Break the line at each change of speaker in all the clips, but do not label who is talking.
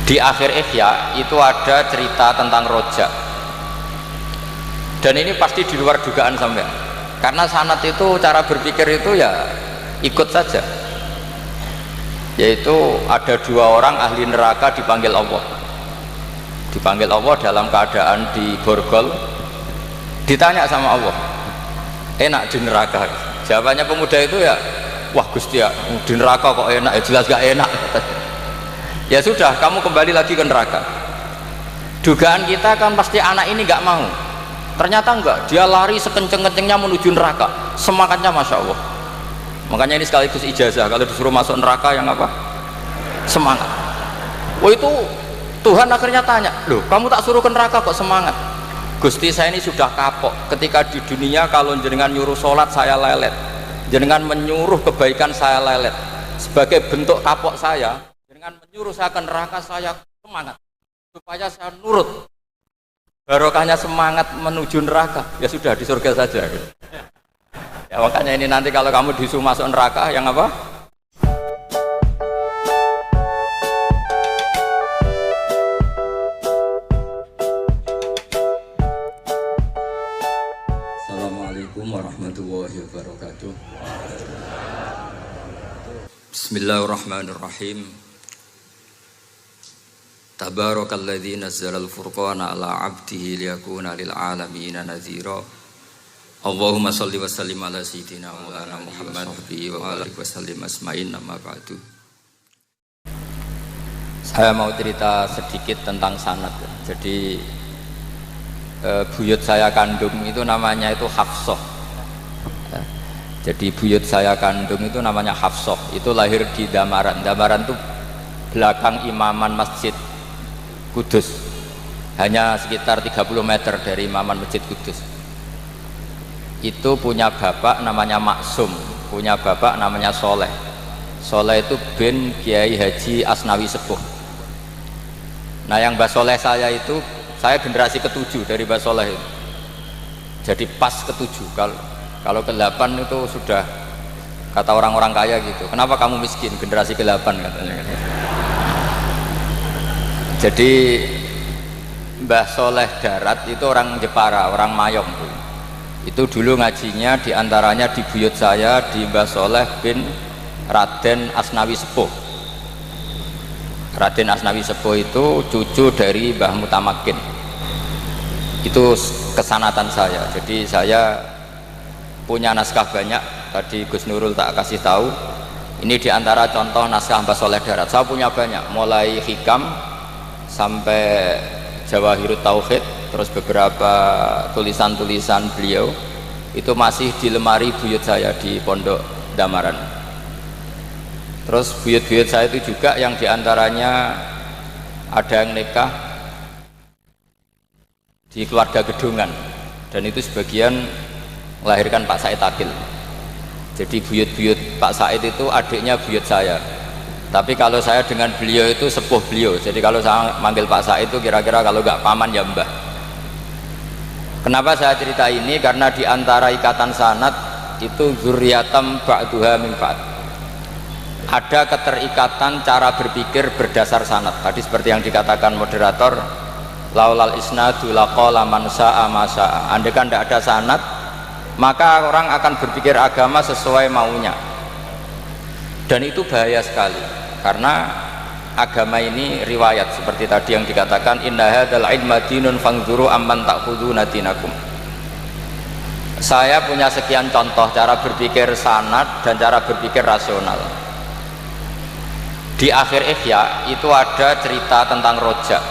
Di akhir Ihya itu ada cerita tentang rojak, dan ini pasti di luar dugaan sampean, karena sanad itu cara berpikir itu ya ikut saja, yaitu ada dua orang ahli neraka dipanggil Allah dalam keadaan di borgol, ditanya sama Allah, enak di neraka? Jawabannya pemuda itu ya, wah Gusti ya di neraka kok enak, ya jelas gak enak. Ya sudah, kamu kembali lagi ke neraka. Dugaan kita kan pasti anak ini gak mau, ternyata enggak, dia lari sekenceng-kencengnya menuju neraka, semangatnya Masya Allah. Makanya ini sekaligus ijazah, kalau disuruh masuk neraka yang apa? Semangat. Oh itu Tuhan akhirnya tanya, loh kamu tak suruh ke neraka kok semangat? Gusti saya ini sudah kapok, ketika di dunia kalau jenengan nyuruh sholat saya lelet, jenengan menyuruh kebaikan saya lelet, sebagai bentuk kapok saya dengan menyuruh saya ke neraka saya semangat supaya saya nurut, barokahnya semangat menuju neraka, ya sudah di surga saja gitu. Ya makanya ini nanti kalau kamu disuruh masuk neraka yang apa? Assalamualaikum warahmatullahi wabarakatuh. Bismillahirrahmanirrahim. Tabarakalladzi nazzalal furqana ala 'abdihi liyakuna lil 'alamin nadhira. Allahumma shalli wa sallim ala sayyidina Maulana Muhammad wa ala alihi wasallim asma'in amma ba'du. Saya mau cerita sedikit tentang sanad. Jadi buyut saya kandung itu namanya itu Hafsah. Jadi buyut saya kandung itu namanya Hafsah. Itu lahir di Damaran. Damaran itu belakang imaman Masjid Kudus, hanya sekitar 30 meter dari imaman Masjid Kudus. Itu punya bapak namanya Maksum, punya bapak namanya Soleh. Soleh itu bin Kiai Haji Asnawi Sepuh. Nah yang Mbah Soleh saya itu, saya generasi ke-7 dari Mbah Soleh itu. Jadi pas ke-7, kalau ke-8 itu sudah kata orang-orang kaya gitu, kenapa kamu miskin, generasi ke-8 katanya. Jadi Mbah Soleh Darat itu orang Jepara, orang Mayong tuh. Itu dulu ngajinya diantaranya di buyut saya, di Mbah Soleh bin Raden Asnawi Sepuh. Raden Asnawi Sepuh itu cucu dari Mbah Mutamakin. Itu kesanatan saya. Jadi saya punya naskah banyak. Tadi Gus Nurul tak kasih tahu. Ini diantara contoh naskah Mbah Soleh Darat. Saya punya banyak, mulai Hikam sampai Jawahirut Tauhid, terus beberapa tulisan-tulisan beliau itu masih di lemari buyut saya di Pondok Damaran. Terus buyut-buyut saya itu juga yang diantaranya ada yang nikah di keluarga Gedungan, dan itu sebagian melahirkan Pak Said Akil. Jadi buyut-buyut Pak Said itu adiknya buyut saya. Tapi kalau saya dengan beliau itu sepuh beliau. Jadi kalau saya manggil Pak Said itu kira-kira kalau nggak paman ya mbah. Kenapa saya cerita ini? Karena diantara ikatan sanad itu zuriatam ba'duha min ba'd. Ada keterikatan cara berpikir berdasar sanad. Tadi seperti yang dikatakan moderator, laulal isnadu laqala man sa'a ma sa'a. Andai kan tidak ada sanad, maka orang akan berpikir agama sesuai maunya. Dan itu bahaya sekali. Karena agama ini riwayat, seperti tadi yang dikatakan inna hadzal ilma dinun fanzuru amman ta'khuduna dinakum. Saya punya sekian contoh cara berpikir sanad dan cara berpikir rasional. Di akhir Ihya itu ada cerita tentang rojak,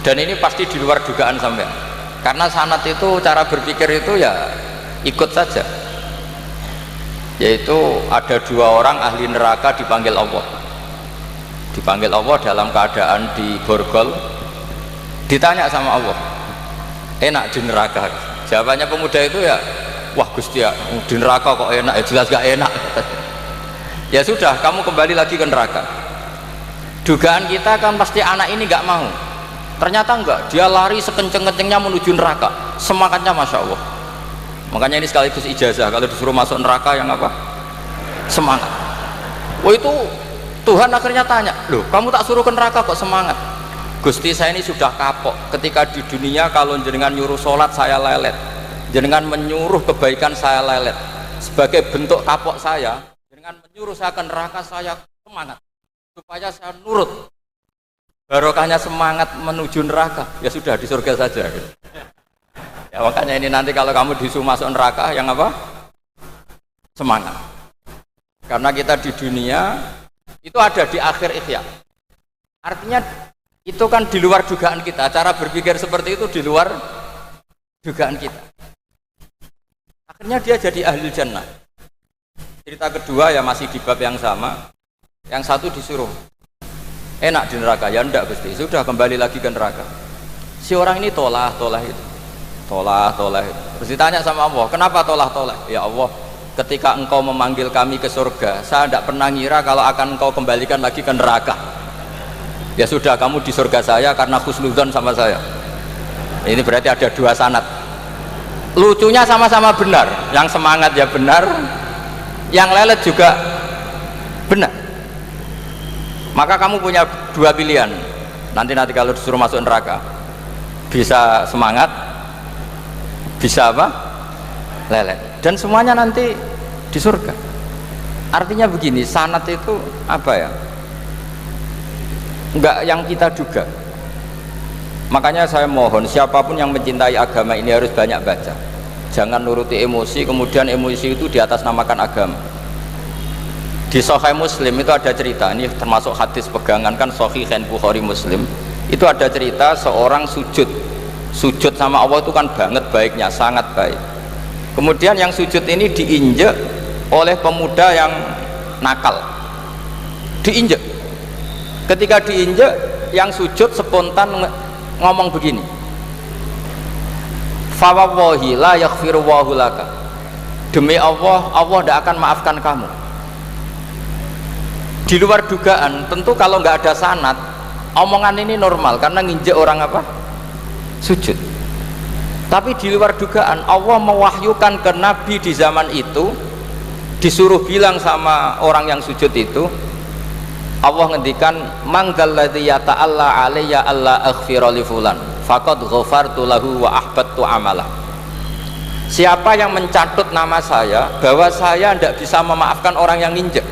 dan ini pasti di luar dugaan sampean, karena sanad itu cara berpikir itu ya ikut saja, yaitu ada dua orang ahli neraka dipanggil Allah dalam keadaan di borgol, ditanya sama Allah, enak di neraka? Jawabannya pemuda itu ya, wah Gusti ya di neraka kok enak, ya jelas gak enak. Ya sudah, kamu kembali lagi ke neraka. Dugaan kita kan pasti anak ini gak mau, ternyata enggak, dia lari sekenceng-kencengnya menuju neraka, semangatnya Masya Allah. Makanya ini sekaligus ijazah, kalau disuruh masuk neraka yang apa? Semangat. Oh itu Tuhan akhirnya tanya, loh kamu tak suruh ke neraka kok semangat? Gusti saya ini sudah kapok, ketika di dunia kalau jenengan nyuruh sholat saya lelet, jenengan menyuruh kebaikan saya lelet, sebagai bentuk kapok saya, jenengan menyuruh saya ke neraka saya semangat, supaya saya nurut. Barokahnya semangat menuju neraka, ya sudah di surga saja. Ya makanya ini nanti kalau kamu disuruh masuk neraka, yang apa? Semangat. Karena kita di dunia itu ada di akhir ikhya. Artinya itu kan di luar dugaan kita. Cara berpikir seperti itu di luar dugaan kita. Akhirnya dia jadi ahli jannah. Cerita kedua ya masih di bab yang sama. Yang satu disuruh enak di neraka, ya enggak Gusti, sudah kembali lagi ke neraka. Si orang ini tolah itu. Terus ditanya sama Allah, kenapa tolah? Ya Allah, ketika engkau memanggil kami ke surga, saya tidak pernah ngira kalau akan engkau kembalikan lagi ke neraka. Ya sudah, kamu di surga saya karena khusnudzon sama saya. Ini berarti ada dua sanad. Lucunya sama-sama benar, yang semangat ya benar, yang lelet juga benar. Maka kamu punya dua pilihan. Nanti kalau disuruh masuk neraka, bisa semangat, bisa apa? Lelet. Dan semuanya nanti di surga. Artinya begini, sanad itu apa ya? Enggak yang kita duga. Makanya saya mohon siapapun yang mencintai agama ini harus banyak baca. Jangan nuruti emosi, kemudian emosi itu di atas namakan agama. Di Sahih Muslim itu ada cerita, ini termasuk hadis pegangan kan Sahih Bukhari Muslim. Itu ada cerita seorang sujud sama Allah itu kan banget baiknya, sangat baik. Kemudian yang sujud ini diinjek oleh pemuda yang nakal, diinjek. Ketika diinjek, yang sujud spontan ngomong begini, fawallahi la yaghfiru wallahu laka, demi Allah, Allah tidak akan maafkan kamu. Di luar dugaan, tentu kalau nggak ada sanad, omongan ini normal karena nginjek orang apa? Sujud. Tapi di luar dugaan, Allah mewahyukan ke Nabi di zaman itu, disuruh bilang sama orang yang sujud itu, Allah ngendikan, manggalladzi yata'alla alayya alla aghfira li fulan faqad ghafartu lahu wa ahbattu amala. Siapa yang mencatut nama saya bahwa saya tidak bisa memaafkan orang yang nginjek,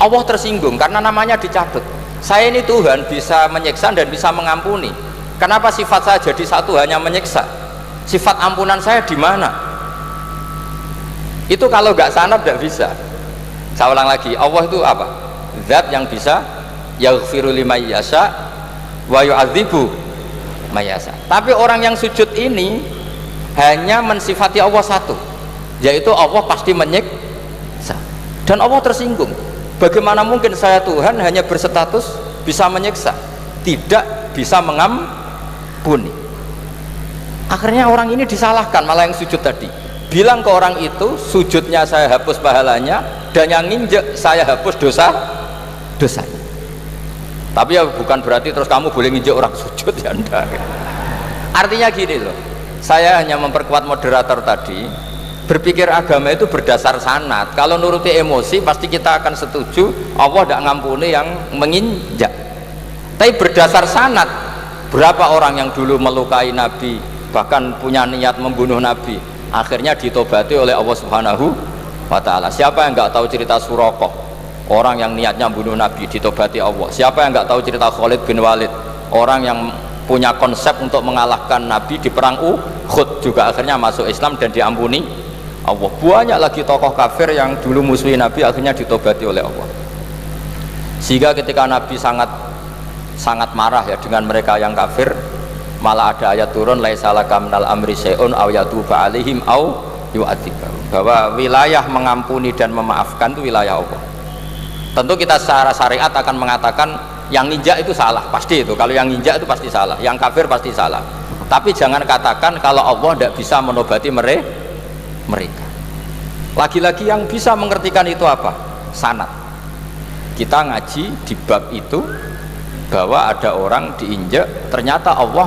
Allah tersinggung karena namanya dicatut. Saya ini Tuhan bisa menyiksa dan bisa mengampuni. Kenapa sifat saya jadi satu hanya menyiksa? Sifat ampunan saya di mana? Itu kalau nggak sanad nggak bisa. Saya ulang lagi, Allah itu apa? Zat yang bisa yaghfiru liman yasha wa yu'adzibu may yasha. Tapi orang yang sujud ini hanya mensifati Allah satu, yaitu Allah pasti menyiksa. Dan Allah tersinggung. Bagaimana mungkin saya Tuhan hanya berstatus bisa menyiksa, tidak bisa mengampuni? Akhirnya orang ini disalahkan, malah yang sujud tadi bilang ke orang itu, sujudnya saya hapus pahalanya, dan yang nginjek saya hapus dosanya. Tapi ya bukan berarti terus kamu boleh nginjek orang sujud, ya enggak. Artinya gini loh, saya hanya memperkuat moderator tadi, berpikir agama itu berdasar sanad. Kalau nuruti emosi pasti kita akan setuju Allah tidak ngampuni yang menginjak. Tapi berdasar sanad, berapa orang yang dulu melukai Nabi, bahkan punya niat membunuh Nabi, akhirnya ditobati oleh Allah Subhanahu wa Ta'ala. Siapa yang nggak tahu cerita Suraqah, orang yang niatnya membunuh Nabi, ditobati Allah. Siapa yang nggak tahu cerita Khalid bin Walid, orang yang punya konsep untuk mengalahkan Nabi di perang Uhud, juga akhirnya masuk Islam dan diampuni Allah. Banyak lagi tokoh kafir yang dulu musuhi Nabi akhirnya ditobati oleh Allah. Sehingga ketika Nabi sangat marah ya dengan mereka yang kafir, malah ada ayat turun, laisa laka minal amri syai'un aw yatuba alaihim aw yu'adzibahum, bahwa wilayah mengampuni dan memaafkan itu wilayah Allah. Tentu kita secara syariat akan mengatakan yang nginjak itu salah, pasti itu. Kalau yang nginjak itu pasti salah, yang kafir pasti salah. Tapi jangan katakan kalau Allah tidak bisa menobati mereka. Lagi-lagi yang bisa mengertikan itu apa? Sanad. Kita ngaji di bab itu bahwa ada orang diinjak, ternyata Allah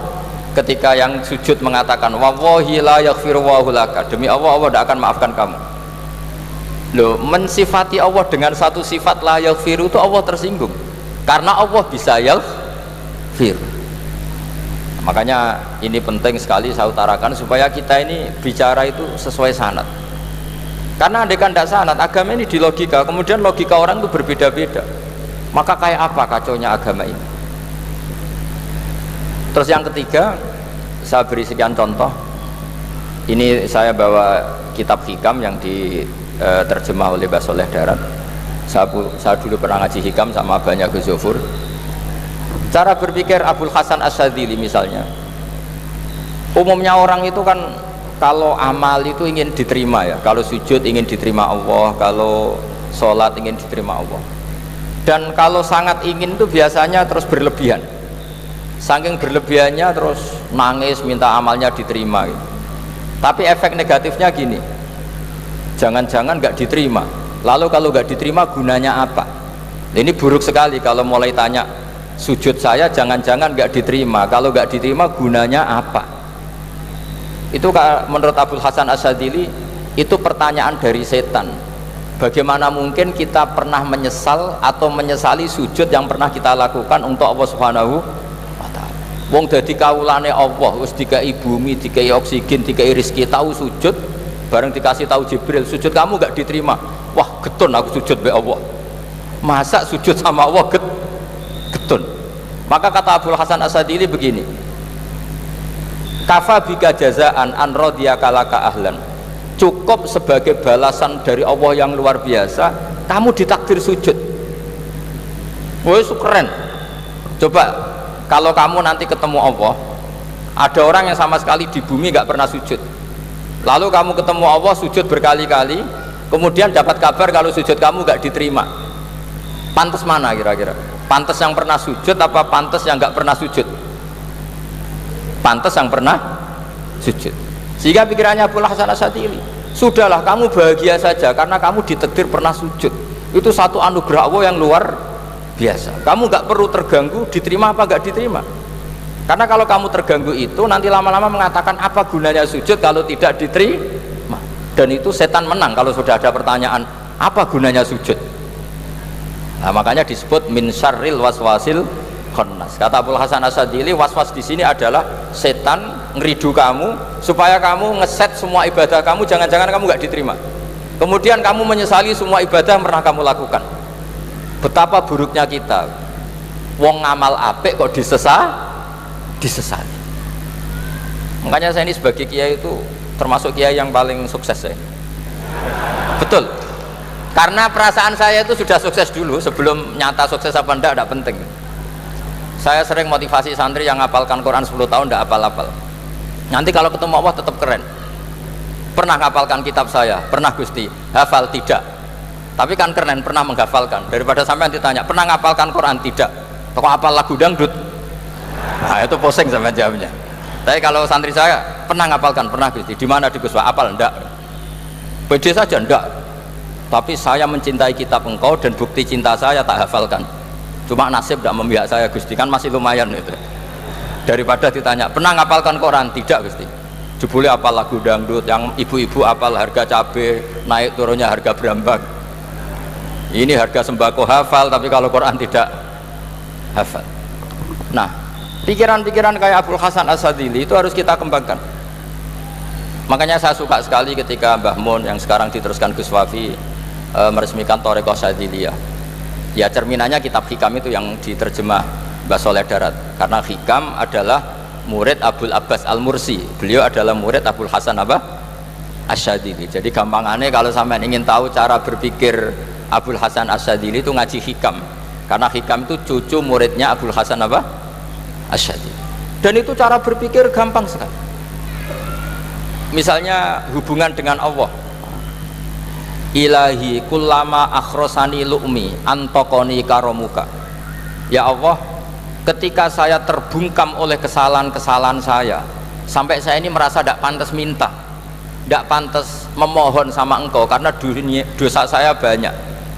ketika yang sujud mengatakan wallahi la yaghfiru wallahu laka, demi Allah, Allah tidak akan maafkan kamu. Loh, mensifati Allah dengan satu sifat la yaghfiru itu Allah tersinggung karena Allah bisa yaghfir. Makanya ini penting sekali saya utarakan supaya kita ini bicara itu sesuai sanad. Karena andai kan tidak sanad, agama ini di logika, kemudian logika orang itu berbeda-beda. Maka kayak apa kacaunya agama ini? Terus yang ketiga, saya beri sekian contoh. Ini saya bawa kitab hikam yang diterjemah oleh Mbah Soleh Darat. Saya dulu pernah ngaji hikam sama banyak Gus Zofur. Cara berpikir Abul Hasan Asyadzili misalnya, umumnya orang itu kan kalau amal itu ingin diterima ya, kalau sujud ingin diterima Allah, kalau sholat ingin diterima Allah, dan kalau sangat ingin itu biasanya terus berlebihan, saking berlebihannya terus nangis minta amalnya diterima gitu. Tapi efek negatifnya gini, jangan-jangan nggak diterima, lalu kalau nggak diterima gunanya apa? Ini buruk sekali kalau mulai tanya sujud saya jangan-jangan nggak diterima, kalau nggak diterima gunanya apa? Itu menurut Abul Hasan Asyadzili itu pertanyaan dari setan. Bagaimana mungkin kita pernah menyesal atau menyesali sujud yang pernah kita lakukan untuk Allah Subhanahu wa ta'ala? Wong dadi kawulane Allah, wis dikai bumi, dikai oksigen, dikai rezeki, tahu sujud, bareng dikasih tahu Jibril sujud kamu nggak diterima, wah getun aku sujud be Allah. Masa sujud sama Allah getun? Maka kata Abul Hasan Asyadzili begini, kafa bika jazaan an radiyaka laka ahlan, cukup sebagai balasan dari Allah yang luar biasa kamu ditakdir sujud. Woi keren. Coba kalau kamu nanti ketemu Allah, ada orang yang sama sekali di bumi nggak pernah sujud, lalu kamu ketemu Allah sujud berkali-kali, kemudian dapat kabar kalau sujud kamu nggak diterima, pantas mana kira-kira? Pantas yang pernah sujud apa pantas yang nggak pernah sujud? Pantas yang pernah sujud. Sehingga pikirannya Abul Hasan Asyadzili, sudahlah kamu bahagia saja karena kamu ditakdir pernah sujud, itu satu anugerah Allah yang luar biasa. Kamu nggak perlu terganggu diterima apa nggak diterima, karena kalau kamu terganggu itu nanti lama-lama mengatakan apa gunanya sujud kalau tidak diterima, dan itu setan menang kalau sudah ada pertanyaan apa gunanya sujud. Nah, makanya disebut min syarril waswasil khannas. Kata Abul Hasan Asyadzili, waswas di sini adalah setan ngeridu kamu supaya kamu ngeset semua ibadah kamu, jangan-jangan kamu nggak diterima, kemudian kamu menyesali semua ibadah yang pernah kamu lakukan. Betapa buruknya kita, wong ngamal apik kok disesali. Makanya saya ini sebagai kiai itu termasuk kiai yang paling sukses ya. Betul, karena perasaan saya itu sudah sukses dulu sebelum nyata sukses apa enggak penting. Saya sering motivasi santri yang ngapalkan Quran 10 tahun enggak hafal-hafal, nanti kalau ketemu Allah tetap keren. Pernah ngapalkan kitab saya? Pernah Gusti. Hafal? Tidak. Tapi kan keren pernah menghafalkan, daripada sampai nanti tanya pernah ngapalkan Quran? Tidak. Kok hafal lagu dangdut? Nah itu pusing sama jawabnya. Tapi kalau santri saya pernah ngapalkan? Pernah Gusti. Di mana di Gus? Hafal? Enggak. Pede saja? Enggak. Tapi saya mencintai kitab engkau dan bukti cinta saya tak hafalkan. Cuma nasib tidak memihak saya Gusti, kan masih lumayan itu. Daripada ditanya pernah ngapalkan Quran? Tidak Gusti. Jebule apal lagu dangdut, yang ibu-ibu apal harga cabai naik turunnya harga berambang. Ini harga sembako hafal, tapi kalau Quran tidak hafal. Nah, pikiran-pikiran kayak Abul Hasan Asyadzili itu harus kita kembangkan. Makanya saya suka sekali ketika Mbah Mun yang sekarang diteruskan Gus Wafi meresmikan Thariqah Syadziliyah. Ya cerminannya kitab hikam itu yang diterjemah Mbah Soleh Darat, karena hikam adalah murid Abul Abbas Al-Mursi, beliau adalah murid Abul Hasan Asyadzili. Jadi gampangannya kalau sampean ingin tahu cara berpikir Abul Hasan Asyadzili itu ngaji hikam, karena hikam itu cucu muridnya Abul Hasan Asyadzili, dan itu cara berpikir gampang sekali. Misalnya hubungan dengan Allah, ilahi kullama akhrosani lu'mi antokoni karomuka. Ya Allah, ketika saya terbungkam oleh kesalahan-kesalahan saya, sampai saya ini merasa tidak pantas minta, tidak pantas memohon sama engkau karena dosa saya banyak.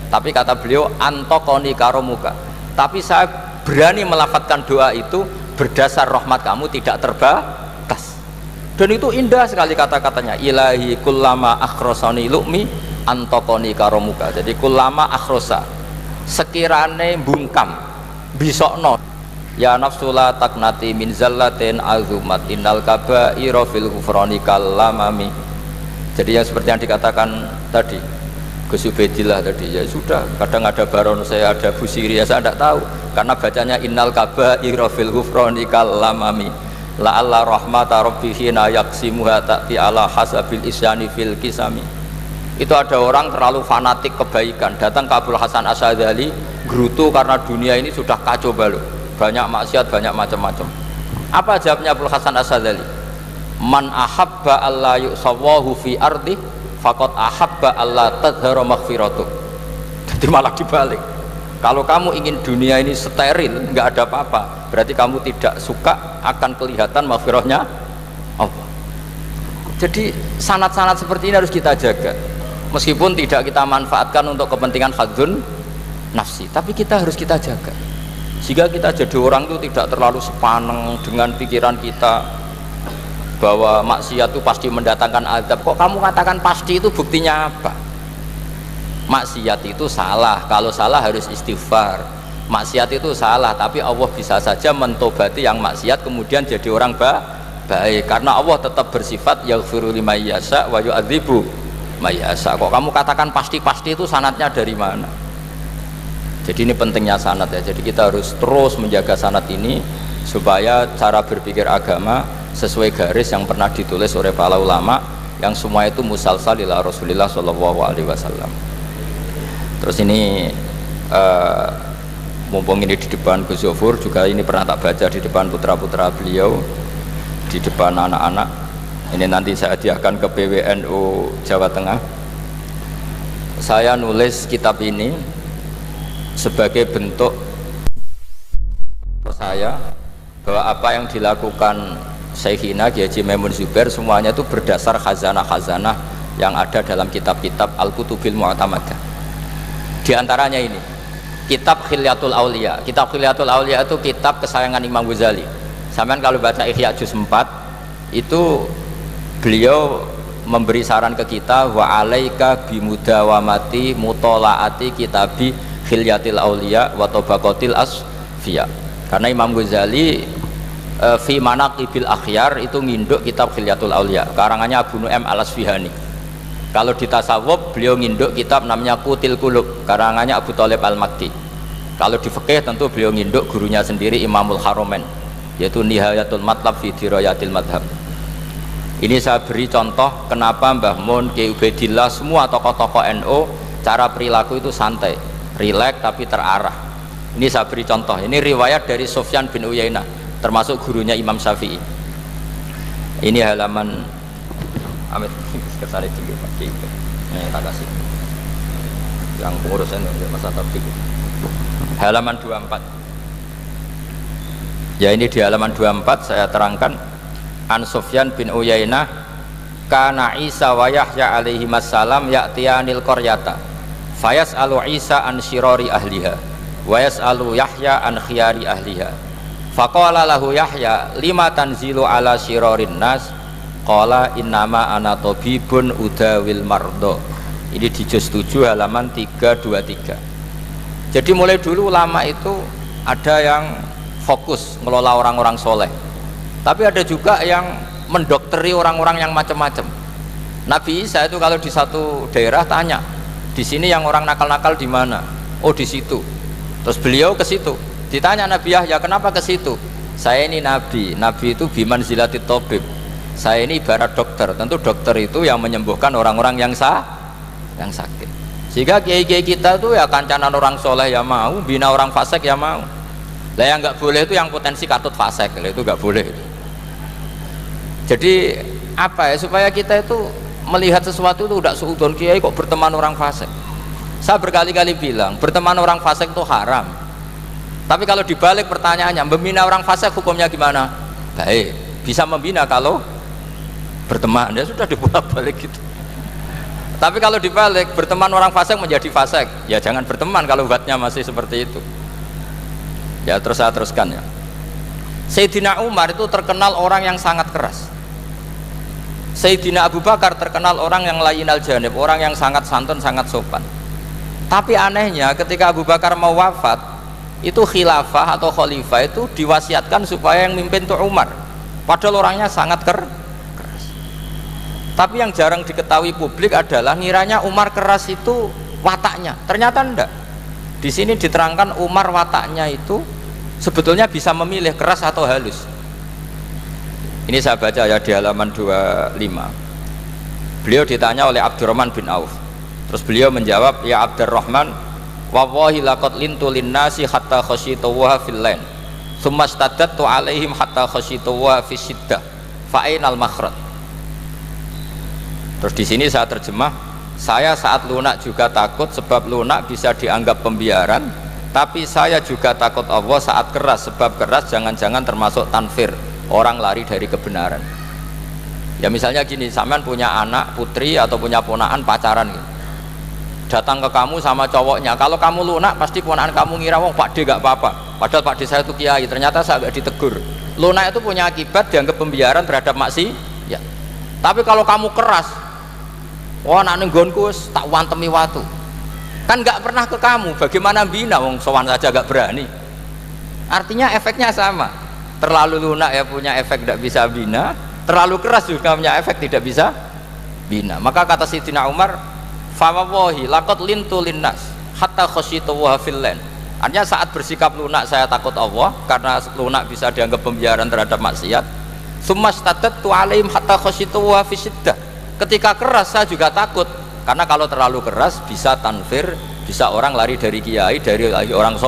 Tapi kata beliau antokoni karomuka, tapi saya berani melafadzkan doa itu berdasar rahmat kamu tidak terbatas. Dan itu indah sekali kata-katanya, ilahi kullama akhrosani lu'mi antokoni karomuka. Jadi kulama akhrosa sekirane bungkam bisokno ya nafsula taknati min zallatin azumat innal kabaira fil ghufrani kalamami. Jadi yang seperti yang dikatakan tadi Gus Ubaidillah tadi, ya sudah, kadang ada baron saya, ada Busiri, ya saya tidak tahu karena bacanya innal kabaira fil ghufrani kalamami la'alla rahmata rabbihina yaksimuha ta'ti ala hasabil isyani fil kisami. Itu ada orang terlalu fanatik kebaikan datang ke Abul Hasan Asyadzali gerutu karena dunia ini sudah kacau balau, banyak maksiat, banyak macam-macam. Apa jawabnya Abul Hasan Asyadzali? Man ahabba alla yusawahu fi ardi faqad ahabba alla tadhara maghfiratuh. Jadi malah dibalik, kalau kamu ingin dunia ini steril, nggak ada apa-apa, berarti kamu tidak suka akan kelihatan maghfirahnya Allah. Jadi sanad-sanad seperti ini harus kita jaga, meskipun tidak kita manfaatkan untuk kepentingan hadzun nafsi, tapi kita harus kita jaga sehingga kita jadi orang itu tidak terlalu sepaneng dengan pikiran kita bahwa maksiat itu pasti mendatangkan azab. Kok kamu katakan pasti, itu buktinya apa? Maksiat itu salah, kalau salah harus istighfar. Maksiat itu salah, tapi Allah bisa saja mentobati yang maksiat kemudian jadi orang baik, karena Allah tetap bersifat yaghfiru liman yasha wa yu'adzibu may yasha. Kok kamu katakan pasti-pasti, itu sanadnya dari mana? Jadi ini pentingnya sanad ya. Jadi kita harus terus menjaga sanad ini supaya cara berpikir agama sesuai garis yang pernah ditulis oleh para ulama, yang semua itu musalsal ila Rasulillah Shallallahu Alaihi Wasallam. Terus ini mumpung ini di depan Gus Zofur juga, ini pernah tak baca di depan putra-putra beliau, di depan anak-anak. Ini nanti saya hadiahkan ke PWNU Jawa Tengah. Saya nulis kitab ini sebagai bentuk saya bahwa apa yang dilakukan Syekhina Kiai Haji Maimun Zubair semuanya itu berdasar khazanah-khazanah yang ada dalam kitab-kitab Al-Kutubil Mu'tamadah. Di antaranya ini kitab Khilyatul Aulia. Kitab Khilyatul Aulia itu kitab kesayangan Imam Ghazali. Sampean kalau baca Ihya juz 4 itu beliau memberi saran ke kita, wa alaika bimudawamati mutolaati kitabi Khilyatil Aulia wa tabaqatil asfiya. Karena Imam Ghazali fi manaqibil akhyar itu nginduk kitab Khilyatul Aulia karangannya Abu Nu'aim Al-Asfihani. Kalau di tasawuf beliau nginduk kitab namanya Qutil Qulub karangannya Abu Thalib Al-Makki. Kalau di fikih tentu beliau nginduk gurunya sendiri Imamul Haromen, yaitu Nihayatul Matlab fi Dirayatil Madhab. Ini saya beri contoh kenapa Mbah Mun, Kiai Ubaidillah, semua tokoh-tokoh NU cara perilaku itu santai, rileks tapi terarah. Ini saya beri contoh, ini riwayat dari Sufyan bin Uyainah, termasuk gurunya Imam Syafi'i. Ini halaman Amit kesana tinggi Pak Kiai. Tak kasih. Yang pengurusan masa tablik. Halaman 24. Ya, ini di halaman 24 saya terangkan An Sufyan bin Uyainah kana Isa wa Yahya alaihi wassalam ya'tiyanil qaryata fayas'alu Isa an syirari ahliha wa yas'alu Yahya an khiyari ahliha. Faqala lahu Yahya lima tanzilu ala syirarin nas qala innama ana tabibun udawil mardo. Ini di juz 7 halaman 323. Jadi mulai dulu ulama itu ada yang fokus ngelola orang-orang soleh, tapi ada juga yang mendokteri orang-orang yang macam-macam. Nabi Isa itu kalau di satu daerah tanya, di sini yang orang nakal-nakal di mana? Oh di situ. Terus beliau ke situ. Ditanya Nabi Yahya, kenapa ke situ? Saya ini nabi, nabi itu biman zilatit tabib. Saya ini ibarat dokter. Tentu dokter itu yang menyembuhkan orang-orang yang sakit. Sehingga kiai-kiai kita itu ya kancanan orang soleh ya mau, bina orang fasik ya mau. Lah yang nggak boleh itu yang potensi katut fasik, itu nggak boleh. Jadi apa ya, supaya kita itu melihat sesuatu itu udah seudon, kiai kok berteman orang fasik. Saya berkali-kali bilang berteman orang fasik itu haram. Tapi kalau dibalik pertanyaannya, membina orang fasik hukumnya gimana? Baik, bisa membina kalau berteman, ya sudah dibolak-balik gitu. Tapi kalau dibalik, berteman orang fasik menjadi fasik, ya jangan berteman kalau buatnya masih seperti itu. Ya terus saya teruskan ya. Sayyidina Umar itu terkenal orang yang sangat keras. Sayyidina Abu Bakar terkenal orang yang layyinal janib, orang yang sangat santun, sangat sopan. Tapi anehnya ketika Abu Bakar mau wafat, itu khilafah atau khalifah itu diwasiatkan supaya yang mimpin itu Umar. Padahal orangnya sangat keras. Tapi yang jarang diketahui publik adalah ngiranya Umar keras itu wataknya. Ternyata enggak. Di sini diterangkan Umar wataknya itu sebetulnya bisa memilih keras atau halus. Ini saya baca ya di halaman 25. Beliau ditanya oleh Abdurrahman bin Auf. Terus beliau menjawab, ya Abdurrahman, wallahi laqad lintu linnasi hatta khasyituha fil lain. Tsumma staddattu alaihim hatta khasyituha fi syiddah. Fa ainal makhraj. Terus di sini saya terjemah, saya saat lunak juga takut sebab lunak bisa dianggap pembiaran, tapi saya juga takut Allah saat keras, sebab keras jangan-jangan termasuk tanfir, orang lari dari kebenaran. Ya misalnya gini, sampean punya anak putri atau punya ponakan pacaran gitu, datang ke kamu sama cowoknya, kalau kamu lunak pasti ponakan kamu ngira wong Pak D gak apa-apa, padahal Pak D saya itu kiai, ternyata saya gak ditegur. Lunak itu punya akibat dianggap pembiaran terhadap maksiat ya. Tapi kalau kamu keras, wah nak nenggonku tak wantemi watu, kan gak pernah ke kamu, bagaimana bina wong sowan saja gak berani. Artinya efeknya sama, terlalu lunak ya punya efek tidak bisa bina, terlalu keras juga punya efek tidak bisa bina. Maka kata Sayyidina Umar, fa wallahi laqad lintu linnas hatta khasyituha fil lain. Artinya saat bersikap lunak saya takut Allah karena lunak bisa dianggap pembiaran terhadap maksiat. Tsumma staddattu alaihim hatta khasyituha fi syiddah. Ketika keras saya juga takut karena kalau terlalu keras bisa tanfir, bisa orang lari dari kiai, dari orang